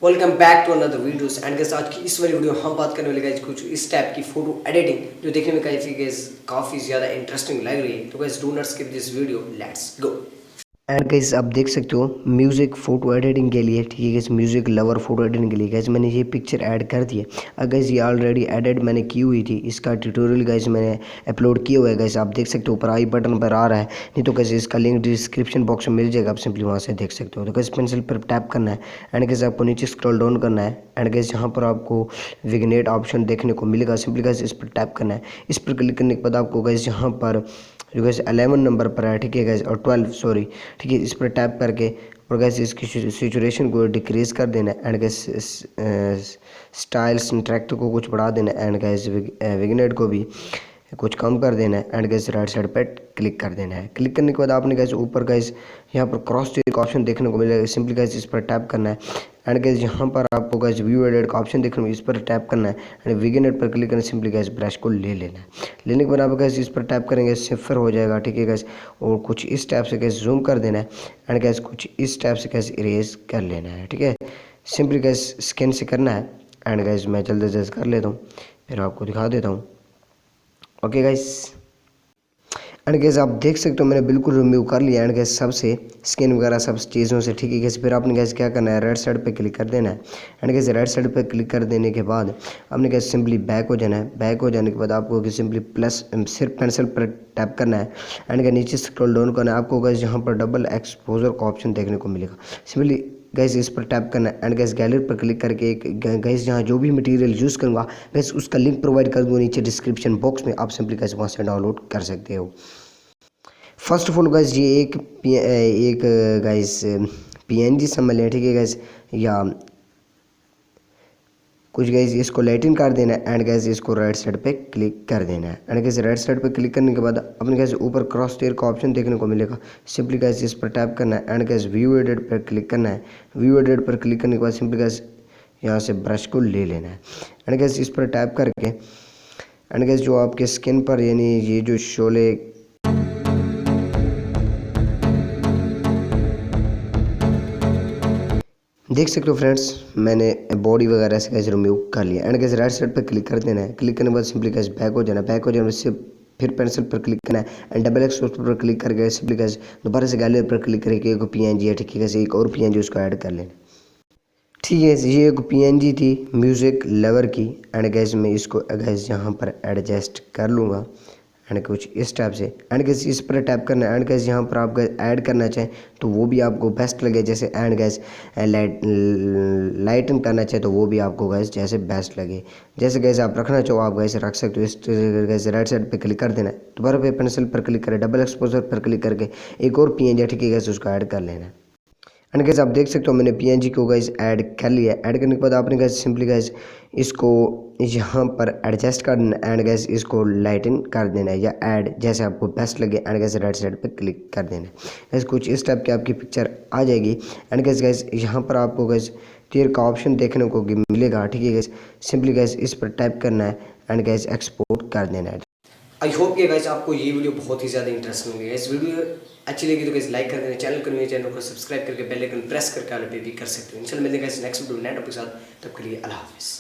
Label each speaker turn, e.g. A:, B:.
A: Welcome back to another videos and guys आज की इस वाली वीडियो हम बात करने वाले गाइस कुछ इस टाइप की फोटो एडिटिंग जो देखने में काफ़ी ज़्यादा इंटरेस्टिंग लग रही है। तो guys do not skip this video, let's go. And guys आप देख सकते हो म्यूज़िक फ़ोटो एडिटिंग के लिए, ठीक है guys, music lover photo editing के लिए गाइस मैंने ये पिक्चर ऐड कर दी है। अब गाइस ये ऑलरेडी एडिट मैंने की हुई थी, इसका ट्यूटोरियल गाइस मैंने अपलोड किया हुआ है। गाइस आप देख सकते हो ऊपर आई बटन पर आ रहा है, नहीं तो गाइस इसका लिंक डिस्क्रिप्शन बॉक्स में मिल जाएगा, आप सिंपली वहाँ से देख सकते हो। तो गाइस पेंसिल पर टैप करना है एंड गाइस आपको नीचे स्क्रॉल डाउन करना है एंड गाइस यहाँ पर आपको विग्नेट ऑप्शन देखने को मिलेगा। सिंपली गाइस इस पर टैप करना है। इस पर क्लिक करने के बाद आपको गाइस यहाँ पर जो गैस 11 नंबर पर है, ठीक है गैस, और 12 सॉरी, ठीक है, इस पर टैप करके और गैस इसकी सिचुएशन को डिक्रीज कर देना है एंड गैस स्टाइल सिंट्रैक्ट को कुछ बढ़ा देना है एंड गैस विग्नेट को भी कुछ कम कर देना है एंड गैस राइट साइड पर क्लिक कर देना है। क्लिक करने के बाद आपने गैस ऊपर गैस यहाँ पर क्रॉस चेक ऑप्शन देखने को मिलेगा। सिंपली गैस इस पर टैप करना है एंड गैस यहाँ पर आपको गैस व्यू एडिट का ऑप्शन देखने को, इस पर टैप करना है एंड विग्नेट पर क्लिक करना है। सिंपली गैस ब्रश को ले लेना है। लेने के बाद आप गैस इस पर टैप करेंगे, सिफर हो जाएगा, ठीक है गैस, और कुछ इस टाइप से गैस जूम कर देना है एंड गैस कुछ इस टाइप से गैस इरेज कर लेना है, ठीक है। सिंपली गैस स्कैन से करना है एंड गैस मैं जल्दी से कर लेता हूँ, फिर आपको दिखा देता हूँ। ओके गाइस, एंड गैस आप देख सकते हो मैंने बिल्कुल रिमूव कर लिया एंड गैस सबसे स्किन वगैरह सब चीज़ों से, ठीक है गैस। फिर आपने गैस क्या करना है, राइट साइड पे क्लिक कर देना है एंड गैस राइट साइड पे क्लिक कर देने के बाद आपने गैस सिंपली बैक हो जाना है। बैक हो जाने के बाद आपको सिंपली प्लस सिर्फ पेंसिल पर टैप करना है एंड गैस नीचे स्क्रॉल डाउन करना है। आपको गैस यहाँ पर डबल एक्सपोजर का ऑप्शन देखने को मिलेगा। सिंपली गैस इस पर टैप करना है एंड गैस गैलरी पर क्लिक करके एक गैस जहाँ जो भी मटेरियल यूज़ करूँगा गैस उसका लिंक प्रोवाइड कर दूँगा नीचे डिस्क्रिप्शन बॉक्स में, आप सिंपली गैस वहाँ से डाउनलोड कर सकते हो। फर्स्ट ऑफ ऑल गाइस ये एक गाइस पीएनजी समझ लें, ठीक है गाइस, या कुछ गाइस इसको लाइटिन कर देना है एंड गाइस इसको राइट साइड पे क्लिक कर देना है एंड गाइस राइट साइड पे क्लिक करने के बाद अपने गाइस ऊपर क्रॉस टेयर का ऑप्शन देखने को मिलेगा। सिंपली गाइस इस पर टैप करना है एंड गाइस व्यू एडिट पर क्लिक करना है। व्यू एडिट पर क्लिक करने के बाद सिंपली गाइस यहाँ से ब्रश को ले लेना है एंड गाइस इस पर टैप करके एंड गाइस जो आपके स्किन पर यानी ये जो शोले देख सकते हो फ्रेंड्स, मैंने बॉडी वगैरह से कैसे रिमूव कर लिया एंड कैसे राइट साइड पर क्लिक कर देना है। क्लिक करने के बाद सिंपली कैसे बैक हो जाना है। बैक हो जाने से फिर पेंसिल पर क्लिक करना है एंड डबल एक्सपोजर पर क्लिक करके सिंपली कैसे दोबारा से गैलरी पर क्लिक करके एक पीएनजी है, ठीक है कैसे, एक और पीएनजी उसको ऐड कर लेना। ठीक है, ये एक पीएनजी थी म्यूज़िक लवर की एंड गैस मैं इसको गैस यहाँ पर एडजस्ट कर लूँगा एंड कुछ इस टाइप से एंड गैस इस पर टैप करना है एंड गैस यहाँ पर आप ऐड करना चाहें तो वो भी आपको बेस्ट लगे, जैसे एंड गैस लाइटन करना चाहे तो वो भी आपको गैस जैसे बेस्ट लगे। जैसे गैस आप रखना चाहो आप गैस रख सकते हो। इस गैस राइट साइड पे क्लिक कर देना है, दोबारा पे पेंसिल पर क्लिक करें, डबल एक्सपोजर पर क्लिक करके एक और पीएनजी, ठीक है गैस, उसको ऐड कर लेना है एंड गैस आप देख सकते हो मैंने पीएनजी को गैस ऐड कर लिया। ऐड करने के बाद आपने गैस सिंपली गैस इसको यहाँ पर एडजस्ट कर देना एंड गैस इसको लाइटन कर देना है या ऐड जैसे आपको बेस्ट लगे एंड गैस राइट साइड पे क्लिक कर देना है। गैस कुछ इस टाइप की आपकी पिक्चर आ जाएगी एंड गैस गैस यहाँ पर आपको गैस तीर का ऑप्शन देखने को मिलेगा, ठीक है गैस। सिंपली गैस इस पर टाइप करना है एंड गैस एक्सपोर्ट कर देना है। आई होप कि गाइस आपको ये वीडियो बहुत ही ज़्यादा इंटरेस्टिंग लगी। इस वीडियो अच्छी लगी तो गाइस लाइक कर देना, चैनल को सब्सक्राइब करके बेल आइकन प्रेस करके ऑल पे भी कर सकते हो। इंशाल्लाह मिलते हैं गाइस नेक्स्ट वीडियो नए टॉपिक के साथ, तब के लिए अल्लाह हाफिज़।